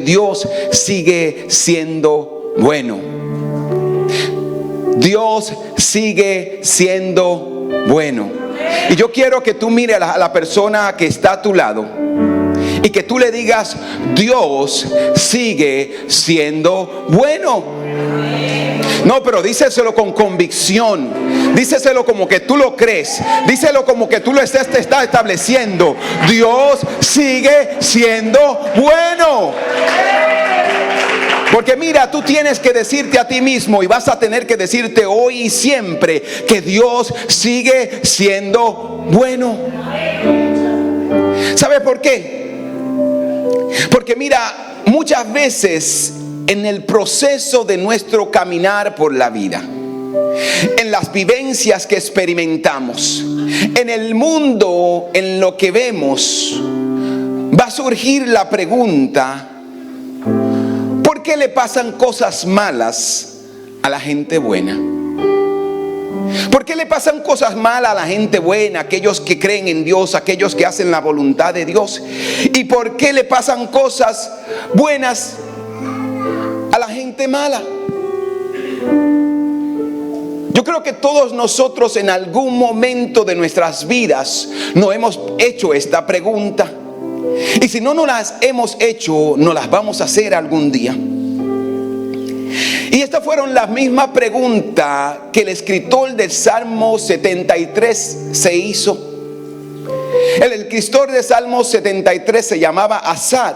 Dios sigue siendo bueno. Dios sigue siendo bueno. Y yo quiero que tú mires a la persona que está a tu lado y que tú le digas: Dios sigue siendo bueno. No, pero díselo con convicción. Díselo como que tú lo crees. Díselo como que tú lo estás estableciendo. Dios sigue siendo bueno. Porque mira, tú tienes que decirte a ti mismo, y vas a tener que decirte hoy y siempre, que Dios sigue siendo bueno. ¿Sabe por qué? Porque mira, muchas veces en el proceso de nuestro caminar por la vida, en las vivencias que experimentamos, en el mundo, en lo que vemos, va a surgir la pregunta: ¿por qué le pasan cosas malas a la gente buena? ¿Por qué le pasan cosas malas a la gente buena, aquellos que creen en Dios, aquellos que hacen la voluntad de Dios? ¿Y por qué le pasan cosas buenas a la gente mala? Yo creo que todos nosotros en algún momento de nuestras vidas nos hemos hecho esta pregunta. Y si no nos las hemos hecho, nos las vamos a hacer algún día. Y estas fueron las mismas preguntas que el escritor del Salmo 73 se hizo. El escritor de Salmo 73 se llamaba Asaf,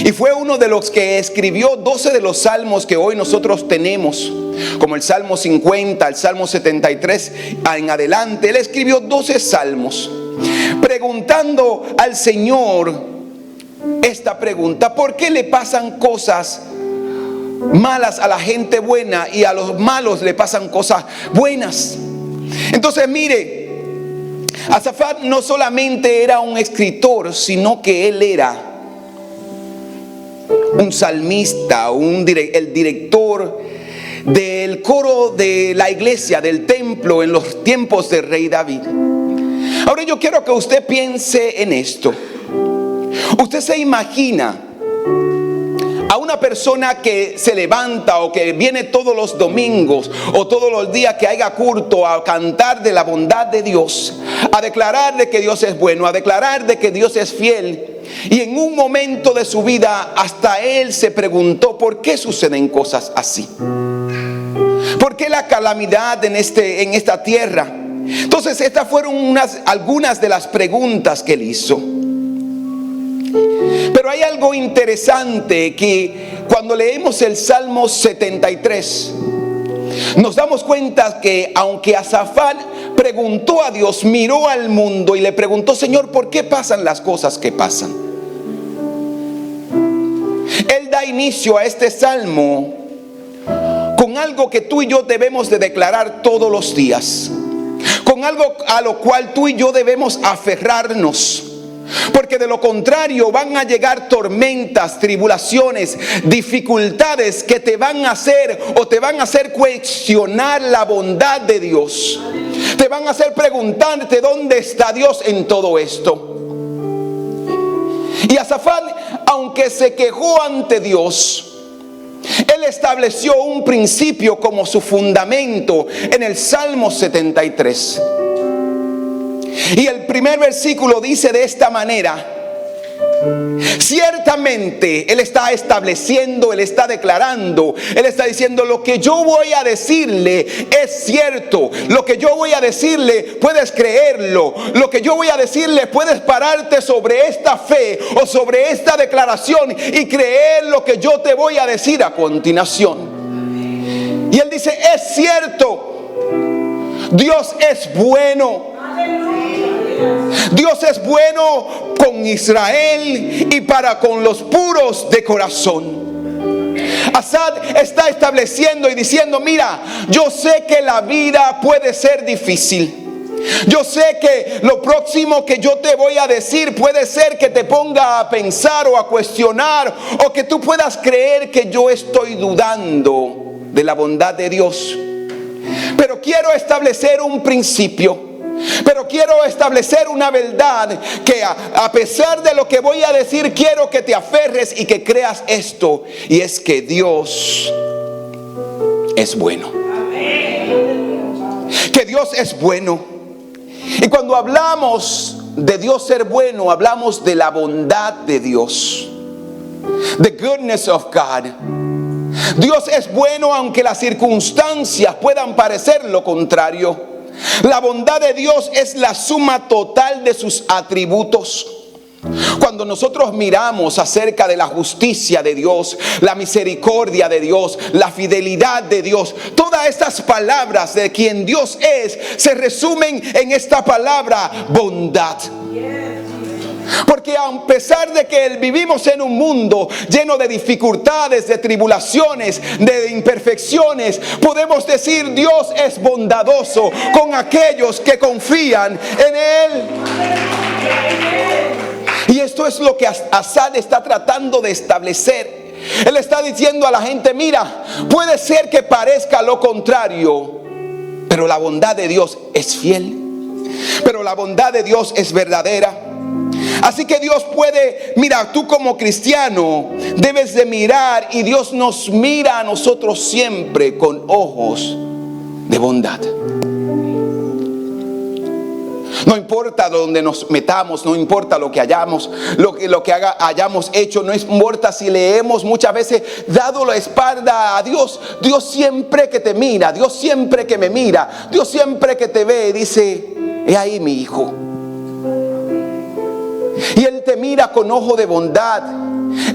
y fue uno de los que escribió 12 de los salmos que hoy nosotros tenemos, como el Salmo 50, el Salmo 73 en adelante. Él escribió 12 salmos preguntando al Señor esta pregunta: ¿por qué le pasan cosas malas a la gente buena y a los malos le pasan cosas buenas? Entonces mire, Asaf no solamente era un escritor, sino que él era un salmista, el director del coro de la iglesia, del templo en los tiempos del rey David. Ahora yo quiero que usted piense en esto. Usted se imagina a una persona que se levanta o que viene todos los domingos o todos los días que haya culto a cantar de la bondad de Dios, a declarar de que Dios es bueno, a declarar de que Dios es fiel, y en un momento de su vida hasta él se preguntó: ¿por qué suceden cosas así? ¿Por qué la calamidad en esta tierra? Entonces estas fueron algunas de las preguntas que él hizo. Pero hay algo interesante, que cuando leemos el Salmo 73 nos damos cuenta que aunque Asaf preguntó a Dios, miró al mundo y le preguntó: Señor, ¿por qué pasan las cosas que pasan? Él da inicio a este salmo con algo que tú y yo debemos de declarar todos los días, con algo a lo cual tú y yo debemos aferrarnos. Porque de lo contrario van a llegar tormentas, tribulaciones, dificultades que te van a hacer cuestionar la bondad de Dios. Te van a hacer preguntarte: ¿dónde está Dios en todo esto? Y Asaf, aunque se quejó ante Dios, él estableció un principio como su fundamento en el Salmo 73. Y el primer versículo dice de esta manera: ciertamente él está estableciendo, él está declarando, él está diciendo: lo que yo voy a decirle es cierto, lo que yo voy a decirle puedes creerlo, lo que yo voy a decirle puedes pararte sobre esta fe o sobre esta declaración y creer lo que yo te voy a decir a continuación. Y él dice: es cierto, Dios es bueno. Dios es bueno con Israel y para con los puros de corazón. Asaf está estableciendo y diciendo: mira, yo sé que la vida puede ser difícil. Yo sé que lo próximo que yo te voy a decir puede ser que te ponga a pensar o a cuestionar, o que tú puedas creer que yo estoy dudando de la bondad de Dios. Pero quiero establecer un principio. Pero quiero establecer una verdad que a pesar de lo que voy a decir, quiero que te aferres y que creas esto. Y es que Dios es bueno. Que Dios es bueno. Y cuando hablamos de Dios ser bueno, hablamos de la bondad de Dios. The goodness of God. Dios es bueno aunque las circunstancias puedan parecer lo contrario. La bondad de Dios es la suma total de sus atributos. Cuando nosotros miramos acerca de la justicia de Dios, la misericordia de Dios, la fidelidad de Dios, todas estas palabras de quien Dios es se resumen en esta palabra bondad. Porque a pesar de que vivimos en un mundo lleno de dificultades, de tribulaciones, de imperfecciones, podemos decir Dios es bondadoso con aquellos que confían en Él. Y esto es lo que Asaf está tratando de establecer. Él está diciendo a la gente, mira, puede ser que parezca lo contrario, pero la bondad de Dios es fiel. Pero la bondad de Dios es verdadera. Así que Dios puede, mira, tú como cristiano debes de mirar, y Dios nos mira a nosotros siempre con ojos de bondad. No importa donde nos metamos, no importa lo que hayamos hecho, no importa si le hemos muchas veces dado la espalda a Dios. Dios siempre que te mira, Dios siempre que me mira, Dios siempre que te ve, dice, he ahí mi hijo. Y Él te mira con ojo de bondad,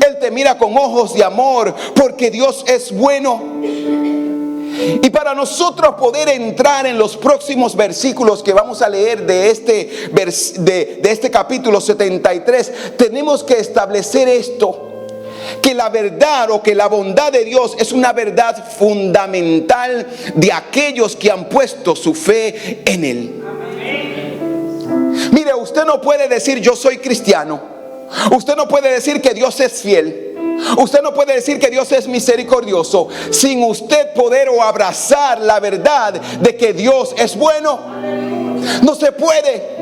Él te mira con ojos de amor, porque Dios es bueno. Y para nosotros poder entrar en los próximos versículos que vamos a leer de este capítulo 73, tenemos que establecer esto: que la verdad o que la bondad de Dios es una verdad fundamental de aquellos que han puesto su fe en Él. Mire, usted no puede decir yo soy cristiano. Usted no puede decir que Dios es fiel. Usted no puede decir que Dios es misericordioso sin usted poder o abrazar la verdad de que Dios es bueno. No se puede.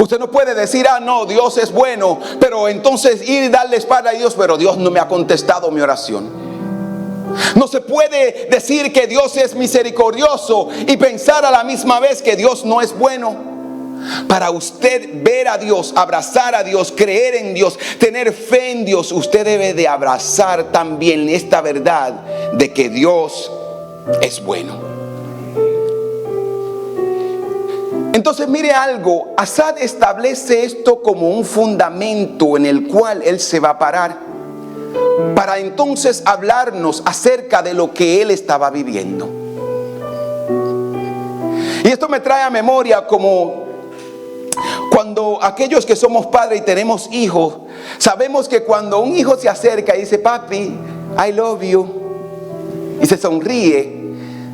Usted no puede decir, no, Dios es bueno, pero entonces ir y darle espalda a Dios, pero Dios no me ha contestado mi oración. No se puede decir que Dios es misericordioso y pensar a la misma vez que Dios no es bueno. Para usted ver a Dios, abrazar a Dios, creer en Dios, tener fe en Dios, usted debe de abrazar también esta verdad de que Dios es bueno. Entonces mire algo, Asaf establece esto como un fundamento en el cual él se va a parar para entonces hablarnos acerca de lo que él estaba viviendo. Y esto me trae a memoria como cuando aquellos que somos padres y tenemos hijos, sabemos que cuando un hijo se acerca y dice, papi, I love you, y se sonríe,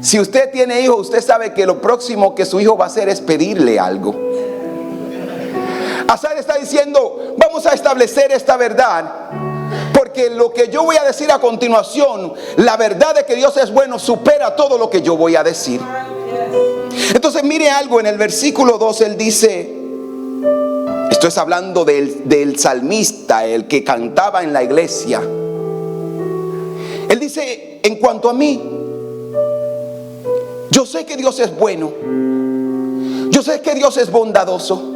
si usted tiene hijos, usted sabe que lo próximo que su hijo va a hacer es pedirle algo. Asaf está diciendo, vamos a establecer esta verdad, porque lo que yo voy a decir a continuación, la verdad de que Dios es bueno, supera todo lo que yo voy a decir. Entonces mire algo, en el versículo 2 él dice, esto es hablando del salmista, el que cantaba en la iglesia. Él dice, en cuanto a mí, yo sé que Dios es bueno, yo sé que Dios es bondadoso,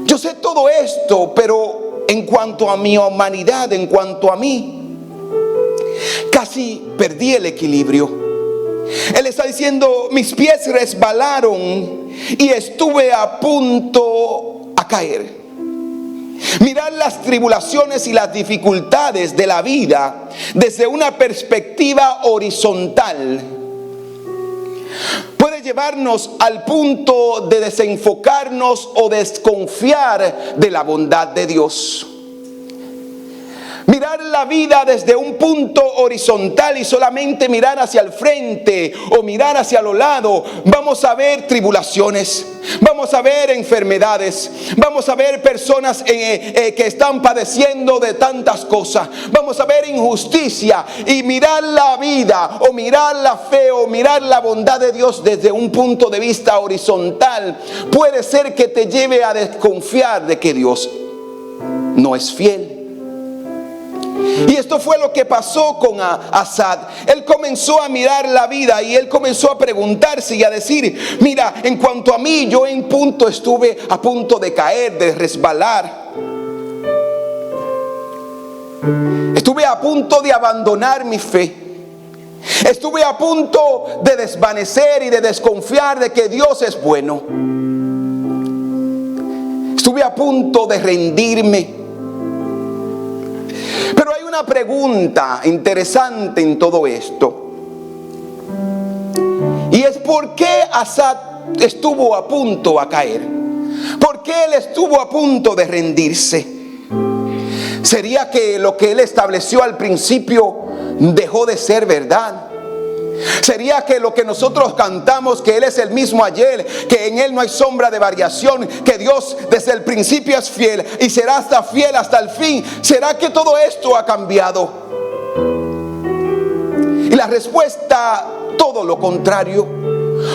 yo sé todo esto, pero en cuanto a mi humanidad, en cuanto a mí, casi perdí el equilibrio. Él está diciendo, mis pies resbalaron y estuve a punto a caer. Mirar las tribulaciones y las dificultades de la vida desde una perspectiva horizontal puede llevarnos al punto de desenfocarnos o desconfiar de la bondad de Dios. mirar la vida desde un punto horizontal y solamente mirar hacia el frente o mirar hacia los lados, vamos a ver tribulaciones, vamos a ver enfermedades, vamos a ver personas que están padeciendo de tantas cosas, vamos a ver injusticia. Y mirar la vida o mirar la fe o mirar la bondad de Dios desde un punto de vista horizontal puede ser que te lleve a desconfiar de que Dios no es fiel. Y esto fue lo que pasó con Asad. Él comenzó a mirar la vida y él comenzó a preguntarse y a decir: mira, en cuanto a mí, yo estuve a punto de caer, de resbalar. Estuve a punto de abandonar mi fe. Estuve a punto de desvanecer y de desconfiar de que Dios es bueno. Estuve a punto de rendirme. Pero hay una pregunta interesante en todo esto. Y es: ¿por qué Asad estuvo a punto a caer? ¿Por qué él estuvo a punto de rendirse? ¿Sería que lo que él estableció al principio dejó de ser verdad? ¿Sería que lo que nosotros cantamos, que Él es el mismo ayer, que en Él no hay sombra de variación, que Dios desde el principio es fiel y será hasta fiel hasta el fin? ¿Será que todo esto ha cambiado? Y la respuesta: todo lo contrario.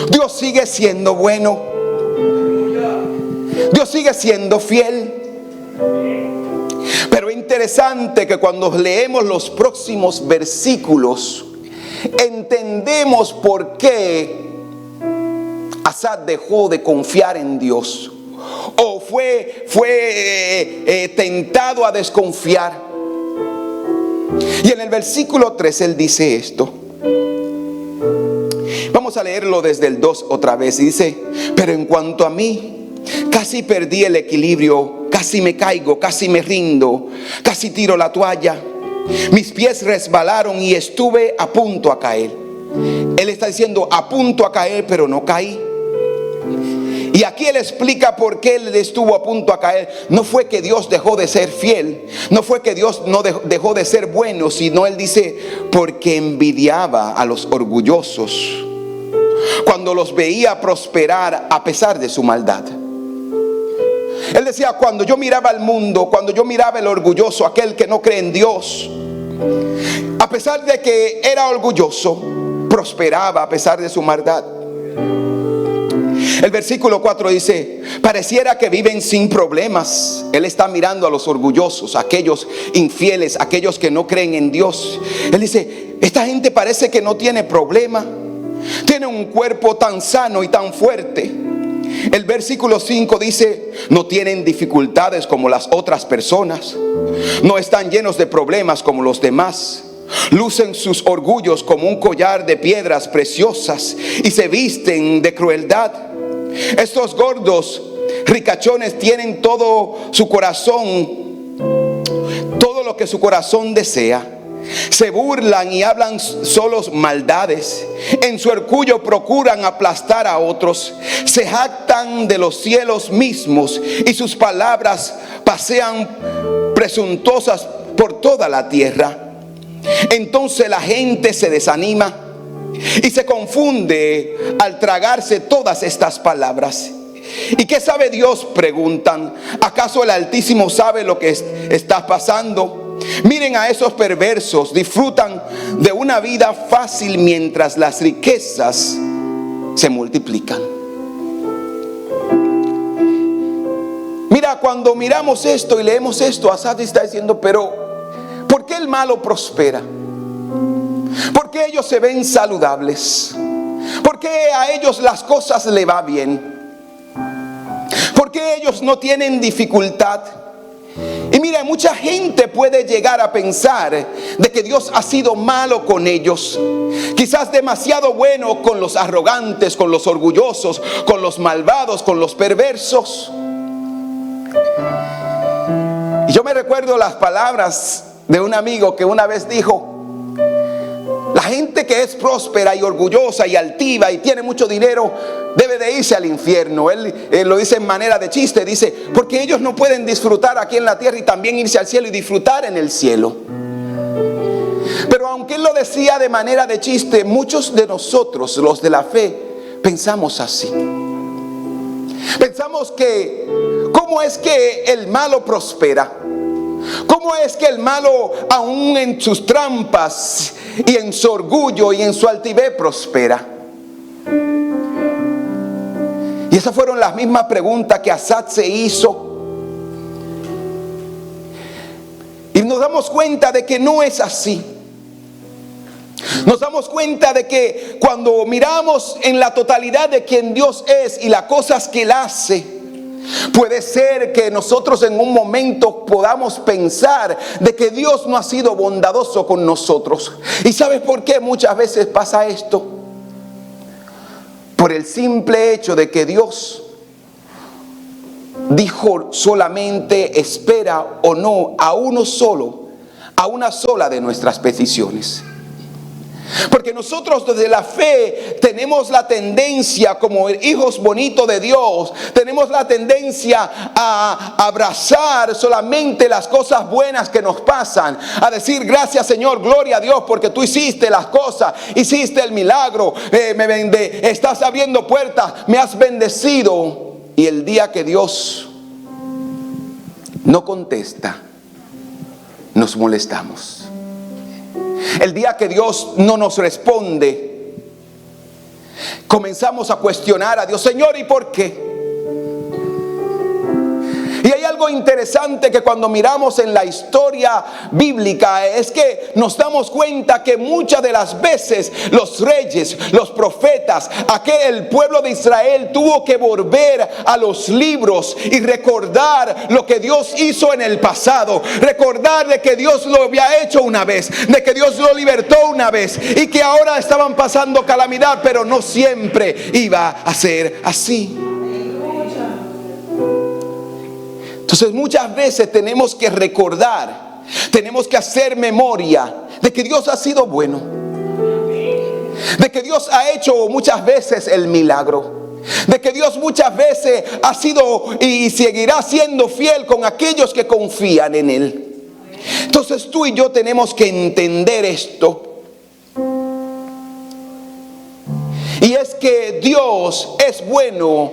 Dios sigue siendo bueno. Dios sigue siendo fiel. Pero es interesante que cuando leemos los próximos versículos, entendemos por qué Asad dejó de confiar en Dios o fue tentado a desconfiar. Y en el versículo 3 él dice esto. Vamos a leerlo desde el 2 otra vez. Y dice: pero en cuanto a mí, casi perdí el equilibrio, casi me caigo, casi me rindo, casi tiro la toalla. Mis pies resbalaron y estuve a punto a caer. Él está diciendo a punto a caer, pero no caí. Y aquí él explica por qué él estuvo a punto a caer. No fue que Dios dejó de ser fiel, no fue que Dios no dejó de ser bueno, sino él dice: porque envidiaba a los orgullosos cuando los veía prosperar a pesar de su maldad. Él decía: cuando yo miraba al mundo, cuando yo miraba el orgulloso, aquel que no cree en Dios, a pesar de que era orgulloso, prosperaba a pesar de su maldad. El versículo 4 dice: pareciera que viven sin problemas. Él está mirando a los orgullosos, aquellos infieles, aquellos que no creen en Dios. Él dice: esta gente parece que no tiene problema. Tiene un cuerpo tan sano y tan fuerte. El versículo 5 dice: no tienen dificultades como las otras personas, no están llenos de problemas como los demás, lucen sus orgullos como un collar de piedras preciosas y se visten de crueldad. Estos gordos ricachones tienen todo su corazón, todo lo que su corazón desea. Se burlan y hablan solos maldades. En su orgullo procuran aplastar a otros. Se jactan de los cielos mismos y sus palabras pasean presuntuosas por toda la tierra. Entonces la gente se desanima y se confunde al tragarse todas estas palabras. ¿Y qué sabe Dios?, preguntan. ¿Acaso el Altísimo sabe lo que está pasando? Miren a esos perversos, disfrutan de una vida fácil mientras las riquezas se multiplican. Mira, cuando miramos esto y leemos esto, Asad está diciendo: pero ¿por qué el malo prospera? ¿Por qué ellos se ven saludables? ¿Por qué a ellos las cosas le va bien? ¿Por qué ellos no tienen dificultad? Y mira, mucha gente puede llegar a pensar de que Dios ha sido malo con ellos, quizás demasiado bueno con los arrogantes, con los orgullosos, con los malvados, con los perversos. Y yo me recuerdo las palabras de un amigo que una vez dijo: la gente que es próspera y orgullosa y altiva y tiene mucho dinero debe de irse al infierno. Él lo dice en manera de chiste, dice, porque ellos no pueden disfrutar aquí en la tierra y también irse al cielo y disfrutar en el cielo. Pero aunque él lo decía de manera de chiste, muchos de nosotros, los de la fe, pensamos así. Pensamos que, ¿cómo es que el malo prospera? ¿Cómo es que el malo, aún en sus trampas y en su orgullo y en su altivez, prospera? Y esas fueron las mismas preguntas que Asaf se hizo. Y nos damos cuenta de que no es así. Nos damos cuenta de que cuando miramos en la totalidad de quien Dios es y las cosas que Él hace, puede ser que nosotros en un momento podamos pensar de que Dios no ha sido bondadoso con nosotros. ¿Y sabes por qué muchas veces pasa esto? Por el simple hecho de que Dios dijo solamente espera o no a uno solo, a una sola de nuestras peticiones. Porque nosotros desde la fe tenemos la tendencia, como hijos bonitos de Dios, tenemos la tendencia a abrazar solamente las cosas buenas que nos pasan, a decir gracias Señor, gloria a Dios porque tú hiciste las cosas, hiciste el milagro, estás abriendo puertas, me has bendecido. Y el día que Dios no contesta, nos molestamos. El día que Dios no nos responde, comenzamos a cuestionar a Dios, Señor, ¿y por qué? Y hay algo interesante que cuando miramos en la historia bíblica es que nos damos cuenta que muchas de las veces los reyes, los profetas, el pueblo de Israel tuvo que volver a los libros y recordar lo que Dios hizo en el pasado, recordar de que Dios lo había hecho una vez, de que Dios lo libertó una vez y que ahora estaban pasando calamidad, pero no siempre iba a ser así. Entonces muchas veces tenemos que recordar, tenemos que hacer memoria de que Dios ha sido bueno, de que Dios ha hecho muchas veces el milagro, de que Dios muchas veces ha sido y seguirá siendo fiel con aquellos que confían en Él. Entonces tú y yo tenemos que entender esto. Y es que Dios es bueno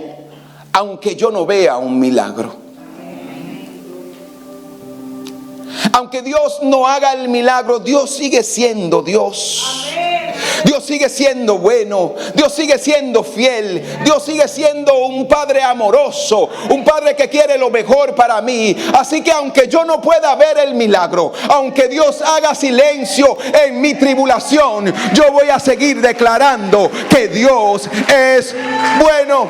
aunque yo no vea un milagro. Aunque Dios no haga el milagro, Dios sigue siendo Dios. Dios sigue siendo bueno. Dios sigue siendo fiel. Dios sigue siendo un Padre amoroso, un Padre que quiere lo mejor para mí. Así que aunque yo no pueda ver el milagro, aunque Dios haga silencio en mi tribulación, yo voy a seguir declarando que Dios es bueno.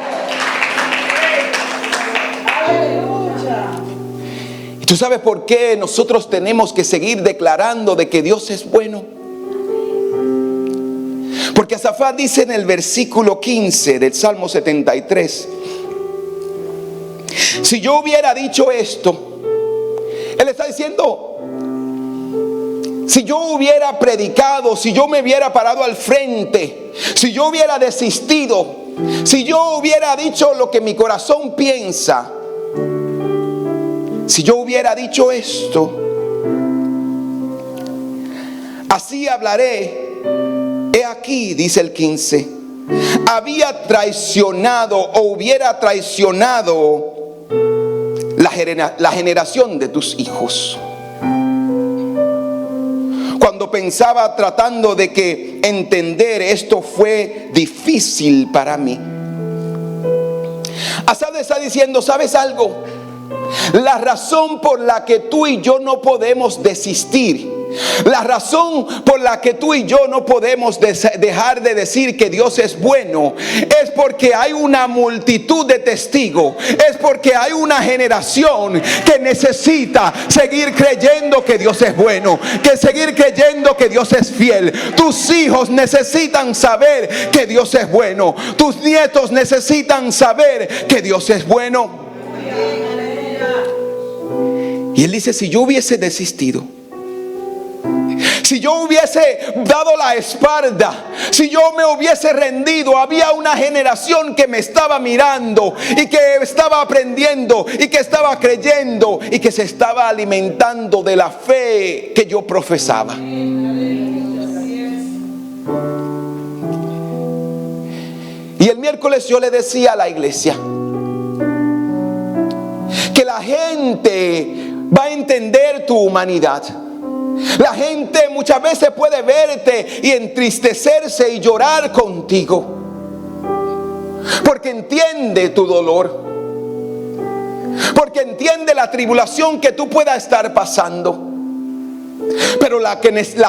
¿Y tú sabes por qué nosotros tenemos que seguir declarando de que Dios es bueno? Porque Asaf dice en el versículo 15 del Salmo 73, si yo hubiera dicho esto, él está diciendo, si yo hubiera predicado, si yo me hubiera parado al frente, si yo hubiera desistido, si yo hubiera dicho lo que mi corazón piensa, si yo hubiera dicho esto, así hablaré. He aquí, dice el 15, había traicionado o hubiera traicionado la generación de tus hijos. Cuando pensaba tratando de que entender esto fue difícil para mí. Asaf está diciendo, ¿sabes algo? La razón por la que tú y yo no podemos desistir, la razón por la que tú y yo no podemos dejar de decir que Dios es bueno, es porque hay una multitud de testigos, es porque hay una generación que necesita seguir creyendo que Dios es bueno, que seguir creyendo que Dios es fiel. Tus hijos necesitan saber que Dios es bueno, tus nietos necesitan saber que Dios es bueno. Y él dice, si yo hubiese desistido, si Si yo hubiese dado la espalda, si yo me hubiese rendido, había una generación que me estaba mirando y que estaba aprendiendo y que estaba creyendo y que se estaba alimentando de la fe que yo profesaba. Y el miércoles yo le decía a la iglesia que la gente va a entender tu humanidad. La gente muchas veces puede verte y entristecerse y llorar contigo, porque entiende tu dolor, porque entiende la tribulación que tú puedas estar pasando. Pero la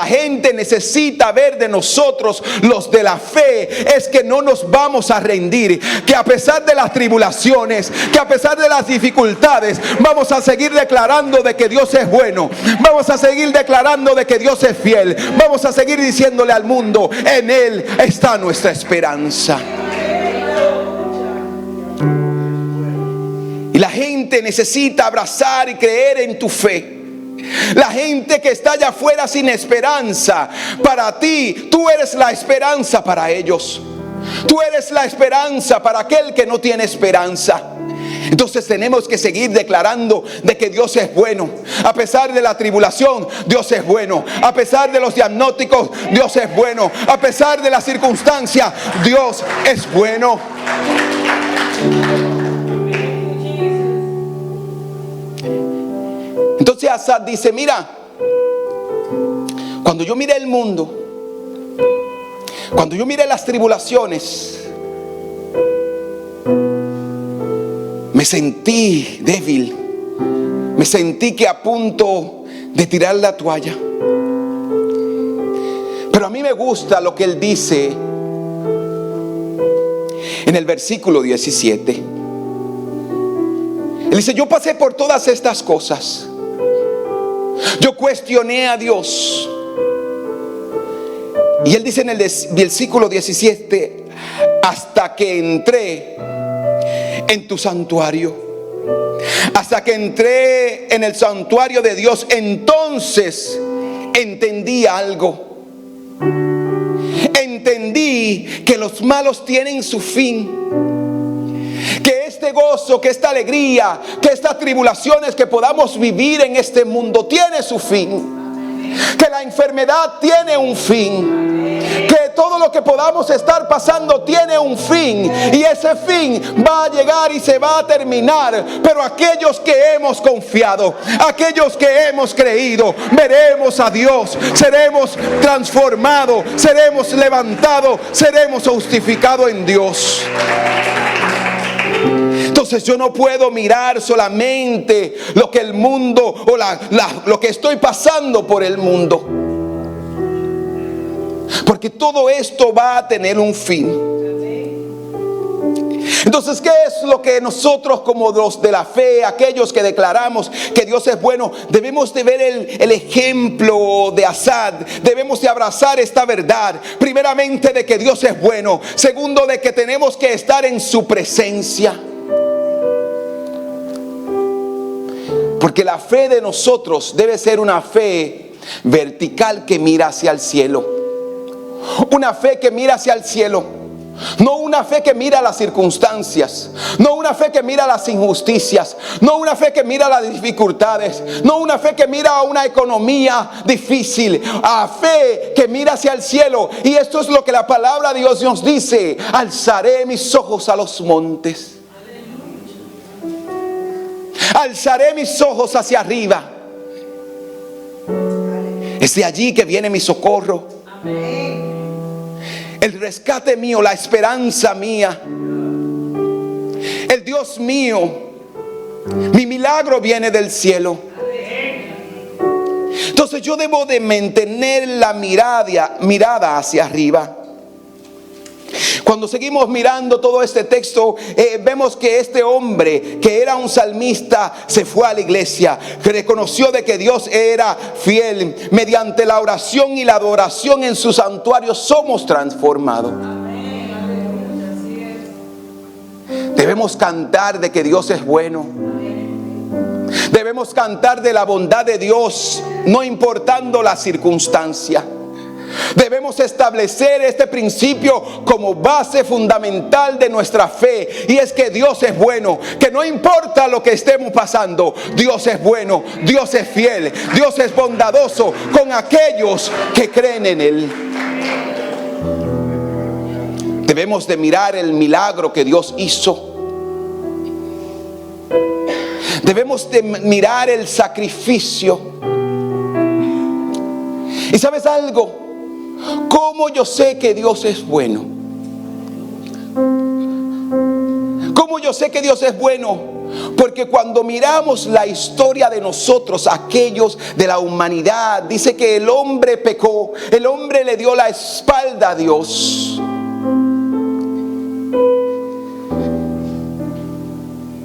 gente necesita ver de nosotros, los de la fe, es que no nos vamos a rendir, que a pesar de las tribulaciones, que a pesar de las dificultades, vamos a seguir declarando de que Dios es bueno, vamos a seguir declarando de que Dios es fiel, vamos a seguir diciéndole al mundo, en Él está nuestra esperanza. Y la gente necesita abrazar y creer en tu fe. La gente que está allá afuera sin esperanza, para ti, tú eres la esperanza para ellos. Tú eres la esperanza para aquel que no tiene esperanza. Entonces tenemos que seguir declarando de que Dios es bueno. A pesar de la tribulación, Dios es bueno. A pesar de los diagnósticos, Dios es bueno. A pesar de las circunstancias, Dios es bueno. Entonces Asad dice, mira, cuando yo miré el mundo, cuando yo miré las tribulaciones, me sentí débil, me sentí que a punto de tirar la toalla. Pero a mí me gusta lo que él dice en el versículo 17. Él dice, yo pasé por todas estas cosas. Yo cuestioné a Dios. Y él dice en el versículo 17, hasta que entré en tu santuario. Hasta que entré en el santuario de Dios, entonces entendí algo. Entendí que los malos tienen su fin. Que este gozo, que esta alegría, que estas tribulaciones que podamos vivir en este mundo tiene su fin. Que la enfermedad tiene un fin. Que todo lo que podamos estar pasando tiene un fin. Y ese fin va a llegar y se va a terminar. Pero aquellos que hemos confiado, aquellos que hemos creído, veremos a Dios. Seremos transformados, seremos levantados, seremos justificados en Dios. Entonces yo no puedo mirar solamente lo que el mundo o lo que estoy pasando por el mundo, porque todo esto va a tener un fin. Entonces, ¿qué es lo que nosotros como los de la fe, aquellos que declaramos que Dios es bueno, debemos de ver el ejemplo de Asad? Debemos de abrazar esta verdad, primeramente de que Dios es bueno, segundo de que tenemos que estar en su presencia. Porque la fe de nosotros debe ser una fe vertical que mira hacia el cielo. Una fe que mira hacia el cielo. No una fe que mira las circunstancias. No una fe que mira las injusticias. No una fe que mira las dificultades. No una fe que mira una economía difícil. A fe que mira hacia el cielo. Y esto es lo que la palabra de Dios nos dice. Alzaré mis ojos a los montes. Alzaré mis ojos hacia arriba. Es de allí que viene mi socorro. El rescate mío, la esperanza mía. El Dios mío. Mi milagro viene del cielo. Entonces yo debo de mantener la mirada hacia arriba. Cuando seguimos mirando todo este texto, vemos que este hombre que era un salmista se fue a la iglesia, que reconoció de que Dios era fiel. Mediante la oración y la adoración en su santuario somos transformados. Debemos cantar de que Dios es bueno. Debemos cantar de la bondad de Dios, no importando la circunstancia. Debemos establecer este principio como base fundamental de nuestra fe, y es que Dios es bueno, que no importa lo que estemos pasando, Dios es bueno, Dios es fiel, Dios es bondadoso con aquellos que creen en Él. Debemos de mirar el milagro que Dios hizo. Debemos de mirar el sacrificio. ¿Y sabes algo? ¿Cómo yo sé que Dios es bueno? ¿Cómo yo sé que Dios es bueno? Porque cuando miramos la historia de nosotros, aquellos de la humanidad, dice que el hombre pecó, el hombre le dio la espalda a Dios.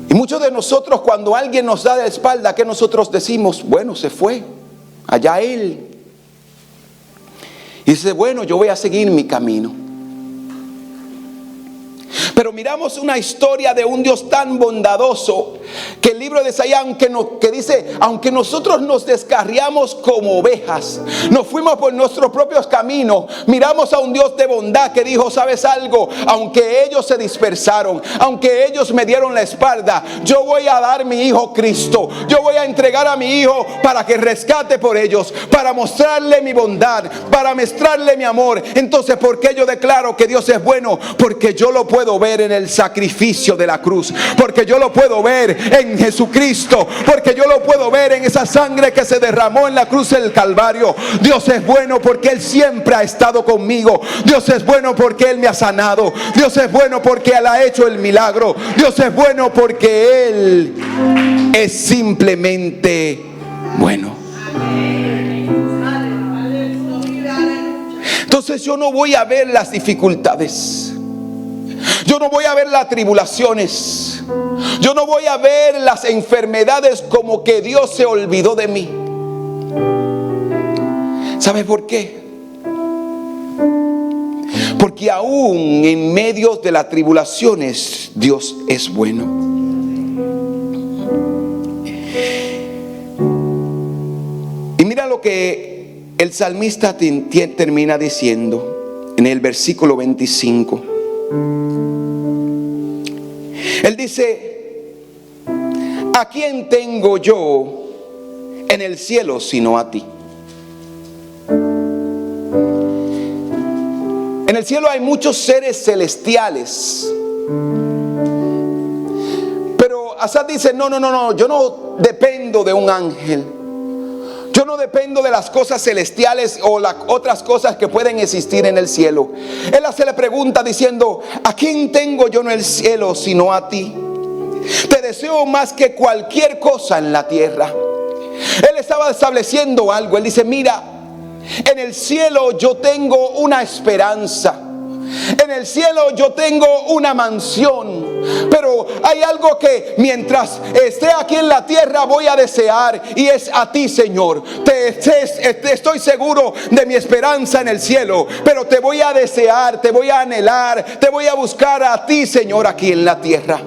Y muchos de nosotros, cuando alguien nos da la espalda, ¿qué nosotros decimos? Bueno, se fue, allá él. Y dice, bueno, yo voy a seguir mi camino. Pero miramos una historia de un Dios tan bondadoso, que el libro de Isaías, que dice, aunque nosotros nos descarriamos como ovejas, nos fuimos por nuestros propios caminos, miramos a un Dios de bondad que dijo, ¿sabes algo? Aunque ellos se dispersaron, aunque ellos me dieron la espalda, yo voy a dar mi hijo Cristo, yo voy a entregar a mi hijo para que rescate por ellos, para mostrarle mi bondad, para mostrarle mi amor. Entonces, ¿por qué yo declaro que Dios es bueno? Porque yo lo puedo ver en el sacrificio de la cruz, porque yo lo puedo ver en Jesucristo, porque yo lo puedo ver en esa sangre que se derramó en la cruz del Calvario. Dios es bueno porque Él siempre ha estado conmigo. Dios es bueno porque Él me ha sanado. Dios es bueno porque Él ha hecho el milagro. Dios es bueno porque Él es simplemente bueno. Entonces yo no voy a ver las dificultades, yo no voy a ver las tribulaciones, yo no voy a ver las enfermedades como que Dios se olvidó de mí. ¿Sabe por qué? Porque aún en medio de las tribulaciones Dios es bueno. Y mira lo que el salmista termina diciendo en el versículo 25. Él dice, ¿a quién tengo yo en el cielo sino a ti? En el cielo hay muchos seres celestiales, pero Asaf dice, no, yo no dependo de un ángel. Yo no dependo de las cosas celestiales o las otras cosas que pueden existir en el cielo. Él hace la pregunta diciendo, ¿a quién tengo yo en el cielo sino a ti? Te deseo más que cualquier cosa en la tierra. Él estaba estableciendo algo. Él dice, mira, en el cielo yo tengo una esperanza. En el cielo yo tengo una mansión, pero hay algo que mientras esté aquí en la tierra voy a desear, y es a ti, Señor. Estoy seguro de mi esperanza en el cielo, pero te voy a desear, te voy a anhelar, te voy a buscar a ti, Señor, aquí en la tierra.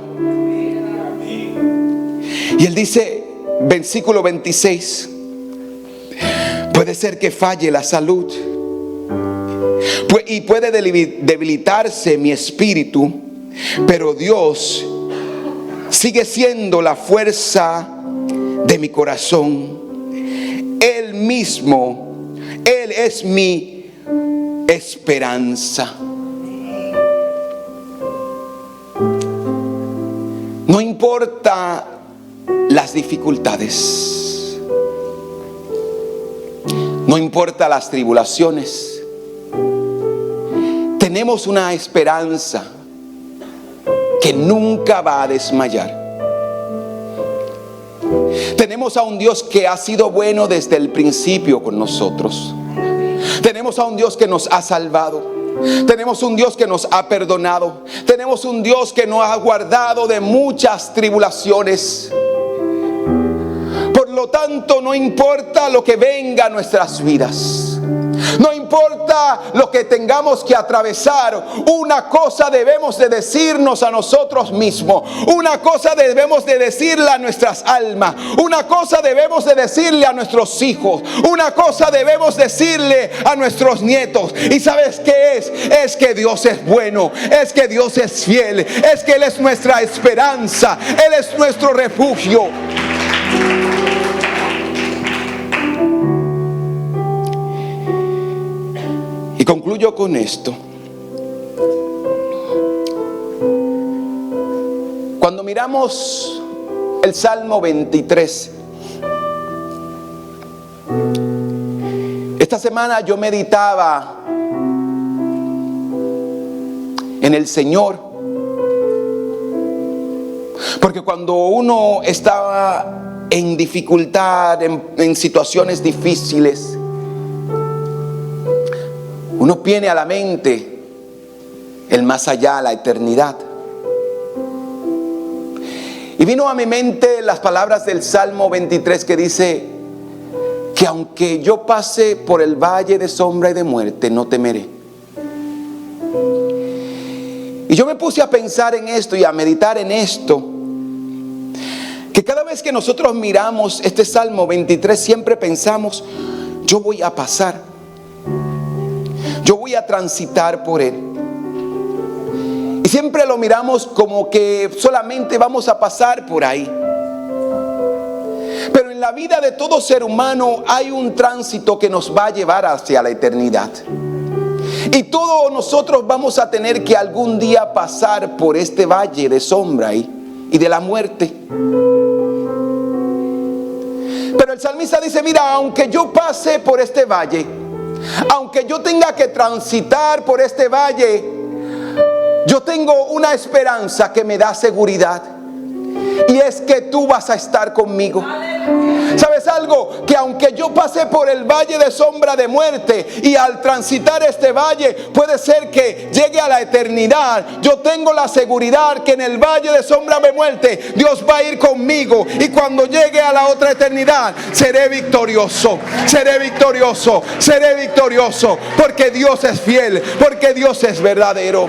Y él dice, versículo 26, puede ser que falle la salud y puede debilitarse mi espíritu, pero Dios sigue siendo la fuerza de mi corazón. Él mismo, Él es mi esperanza. No importa las dificultades, no importa las tribulaciones, tenemos una esperanza que nunca va a desmayar. Tenemos a un Dios que ha sido bueno desde el principio con nosotros. Tenemos a un Dios que nos ha salvado. Tenemos un Dios que nos ha perdonado. Tenemos un Dios que nos ha guardado de muchas tribulaciones. Por lo tanto, no importa lo que venga a nuestras vidas, no importa importa lo que tengamos que atravesar, una cosa debemos de decirnos a nosotros mismos, una cosa debemos de decirle a nuestras almas, una cosa debemos de decirle a nuestros hijos, una cosa debemos decirle a nuestros nietos. ¿Y sabes qué es? Es que Dios es bueno, es que Dios es fiel, es que Él es nuestra esperanza, Él es nuestro refugio. Y concluyo con esto. Cuando miramos el Salmo 23, esta semana yo meditaba en el Señor, porque cuando uno está en dificultad, en situaciones difíciles, uno viene a la mente el más allá, la eternidad. Y vino a mi mente las palabras del Salmo 23 que dice que aunque yo pase por el valle de sombra y de muerte, no temeré. Y yo me puse a pensar en esto y a meditar en esto, que cada vez que nosotros miramos este Salmo 23 siempre pensamos, yo voy a pasar, yo voy a transitar por él. Y siempre lo miramos como que solamente vamos a pasar por ahí. Pero en la vida de todo ser humano hay un tránsito que nos va a llevar hacia la eternidad. Y todos nosotros vamos a tener que algún día pasar por este valle de sombra y de la muerte. Pero el salmista dice, mira, aunque yo pase por este valle, aunque yo tenga que transitar por este valle, yo tengo una esperanza que me da seguridad. Y es que tú vas a estar conmigo. ¿Sabes algo? Que aunque yo pase por el valle de sombra de muerte, y al transitar este valle puede ser que llegue a la eternidad, yo tengo la seguridad que en el valle de sombra de muerte Dios va a ir conmigo. Y cuando llegue a la otra eternidad seré victorioso, seré victorioso, seré victorioso, porque Dios es fiel, porque Dios es verdadero.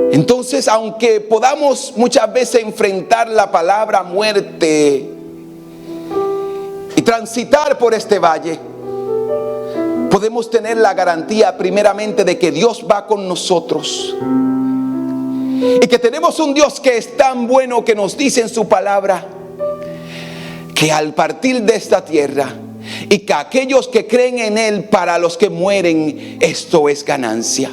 Entonces, aunque podamos muchas veces enfrentar la palabra muerte y transitar por este valle, podemos tener la garantía primeramente de que Dios va con nosotros. Y que tenemos un Dios que es tan bueno que nos dice en su palabra que al partir de esta tierra, y que aquellos que creen en Él, para los que mueren, esto es ganancia.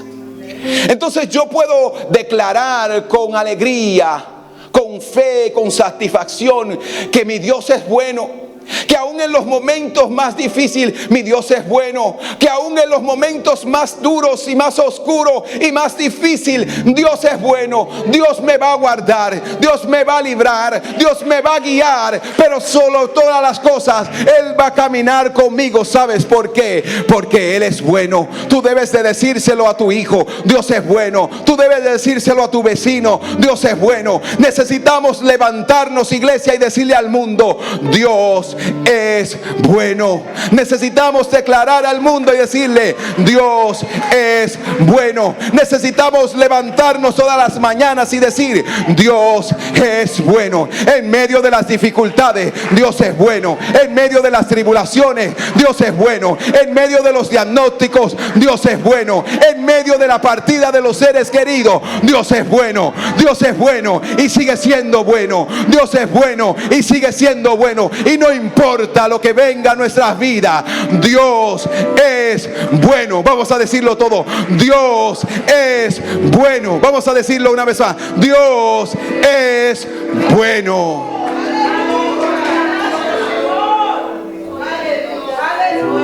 Entonces yo puedo declarar con alegría, con fe, con satisfacción, que mi Dios es bueno. Que aún en los momentos más difíciles mi Dios es bueno. Que aún en los momentos más duros y más oscuros y más difíciles, Dios es bueno. Dios me va a guardar, Dios me va a librar, Dios me va a guiar. Pero solo todas las cosas Él va a caminar conmigo. ¿Sabes por qué? Porque Él es bueno. Tú debes de decírselo a tu hijo, Dios es bueno. Tú debes de decírselo a tu vecino, Dios es bueno. Necesitamos levantarnos, iglesia, y decirle al mundo, Dios es bueno. Necesitamos declarar al mundo y decirle, Dios es bueno. Necesitamos levantarnos todas las mañanas y decir, Dios es bueno. En medio de las dificultades, Dios es bueno. En medio de las tribulaciones, Dios es bueno. En medio de los diagnósticos, Dios es bueno. En medio de la partida de los seres queridos, Dios es bueno. Dios es bueno y sigue siendo bueno. Dios es bueno y sigue siendo bueno. Y no importa lo que venga a nuestras vidas, Dios es bueno. Vamos a decirlo todo. Dios es bueno. Vamos a decirlo una vez más. Dios es bueno.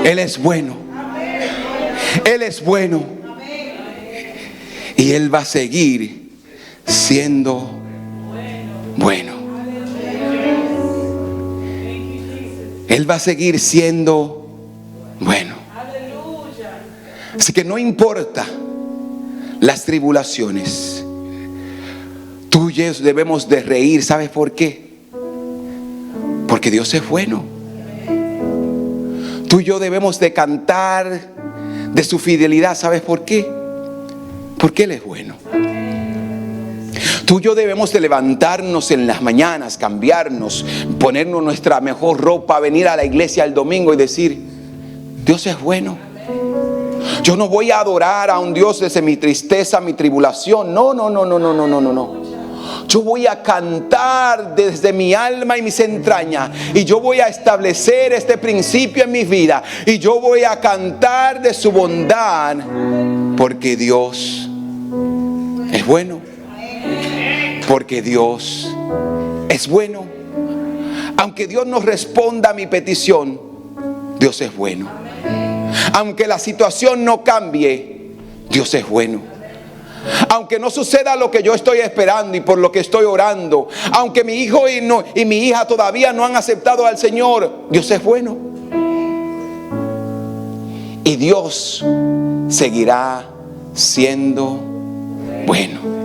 Él es bueno. Él es bueno. Y Él va a seguir siendo bueno. Él va a seguir siendo bueno. Así que no importa las tribulaciones, tú y yo debemos de reír. ¿Sabes por qué? Porque Dios es bueno. Tú y yo debemos de cantar de su fidelidad. ¿Sabes por qué? Porque Él es bueno. Tú y yo debemos de levantarnos en las mañanas, cambiarnos, ponernos nuestra mejor ropa, venir a la iglesia el domingo y decir: Dios es bueno. Yo no voy a adorar a un Dios desde mi tristeza, mi tribulación. No. Yo voy a cantar desde mi alma y mis entrañas. Y yo voy a establecer este principio en mi vida. Y yo voy a cantar de su bondad. Porque Dios es bueno. Porque Dios es bueno. Aunque Dios no responda a mi petición, Dios es bueno. Aunque la situación no cambie, Dios es bueno. Aunque no suceda lo que yo estoy esperando y por lo que estoy orando, aunque mi hijo y mi hija todavía no han aceptado al Señor, Dios es bueno. Y Dios seguirá siendo bueno.